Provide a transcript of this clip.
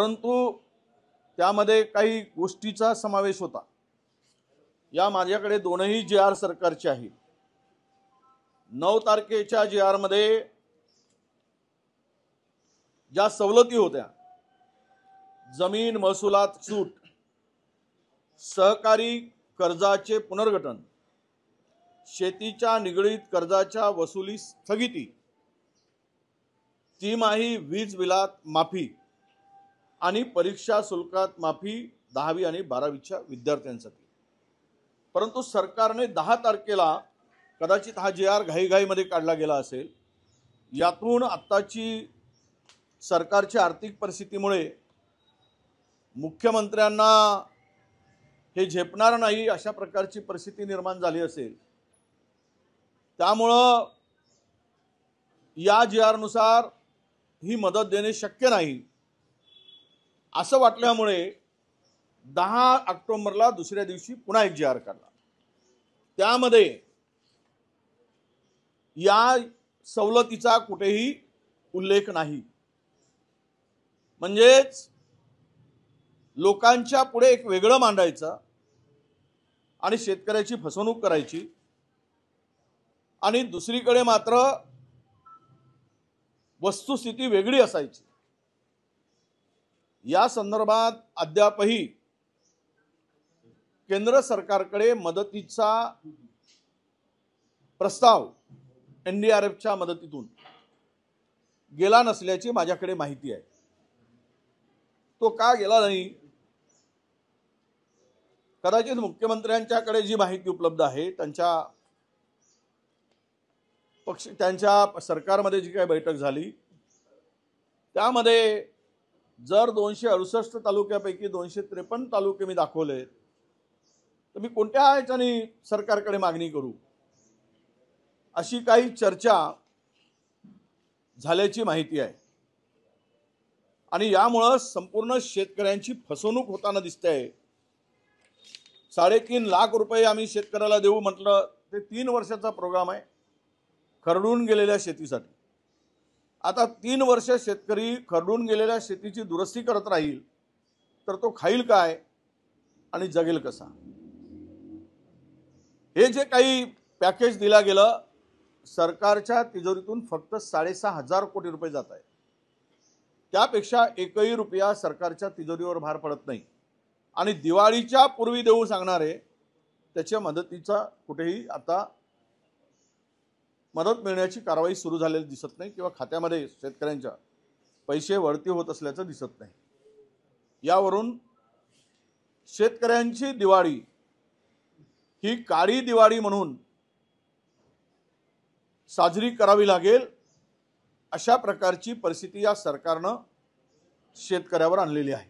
परंतु त्यामध्ये काही गोष्टीचा समावेश होता। या माझ्याकडे दोनही JR सरकारचे आहेत। 9 तारखेच्या JR मध्ये ज्या सवलती होत्या, जमीन महसुलात सूट, सहकारी कर्जाचे पुनर्गठन, शेतीच्या निगडीत कर्जाच्या वसुली स्थगिती, तिमाही वीज बिलात माफी आणि परीक्षा शुल्कात माफी 10वी आणि 12वीच्या विद्यार्थ्यांसाठी। परंतु सरकारने 10 तारखेला कदाचित हा JR घाईघाईमध्ये काढला गेला असेल। यातून आत्ताची सरकारची आर्थिक परिस्थितीमुळे मुख्यमंत्र्यांना हे झेपणार नाही अशा प्रकारची परिस्थिती निर्माण झाली असेल। त्यामुळे या JR नुसार ही मदत देणे शक्य नाही असं वाटल्यामुळे 10 ऑक्टोबरला दुसऱ्या दिवशी पुन्हा एक JR काढला। त्यामध्ये या सवलतीचा कुठेही उल्लेख नाही। म्हणजेच लोकांच्या पुढे एक वेगळं मांडायचं आणि शेतकऱ्याची फसवणूक करायची आणि दुसरीकडे मात्र वस्तुस्थिती वेगळी असायची। या संदर्भात अद्यापही केंद्र सरकारकडे मदतीचा प्रस्ताव NDRFच्या मदतीतून गेला नसल्याची माझ्याकडे माहिती आहे। तो का गेला नाही? कदाचित मुख्यमंत्र्यांच्याकडे जी माहिती उपलब्ध आहे, त्यांच्या सरकारमध्ये जी काही बैठक झाली त्यामध्ये जर 268 तालुक्यापैकी 253 तालुके मी दाखवले तर मी कोणत्या ह्याच्याने सरकारकडे मागणी करू अशी काही चर्चा झाल्याची माहिती आहे। आणि यामुळे संपूर्ण शेतकऱ्यांची फसवणूक होताना दिसते। 3.5 लाख रुपये आम्ही शेतकऱ्याला देऊ म्हटलं, ते 3 वर्षाचा प्रोग्राम आहे खरडून गेलेल्या शेतीसाठी। आता 3 वर्ष शेतकरी खरडून गेलेल्या शेतीची दुरुस्ती करत राहील तर तो खाईल काय आणि जगेल कसा? हे जे काही पॅकेज दिला गेलं, सरकारच्या तिजोरीतून फक्त 6,500 कोटी रुपये जात आहे। त्यापेक्षा एकही रुपया सरकारच्या तिजोरीवर भार पडत नाही। आणि दिवाळीच्या पूर्वी देऊ सांगणारे त्याच्या मदतीचा कुठेही आता मदत मिळण्याची कारवाई सुरू झालेली दिसत नाही किंवा खात्यामध्ये शेतकऱ्यांच्या पैसे वळती होत असल्याचं दिसत नाही। यावरून शेतकऱ्यांची दिवाळी ही काळी दिवाळी म्हणून साजरी करावी लागेल अशा प्रकारची परिस्थिती या सरकारनं शेतकऱ्यावर आणलेली आहे।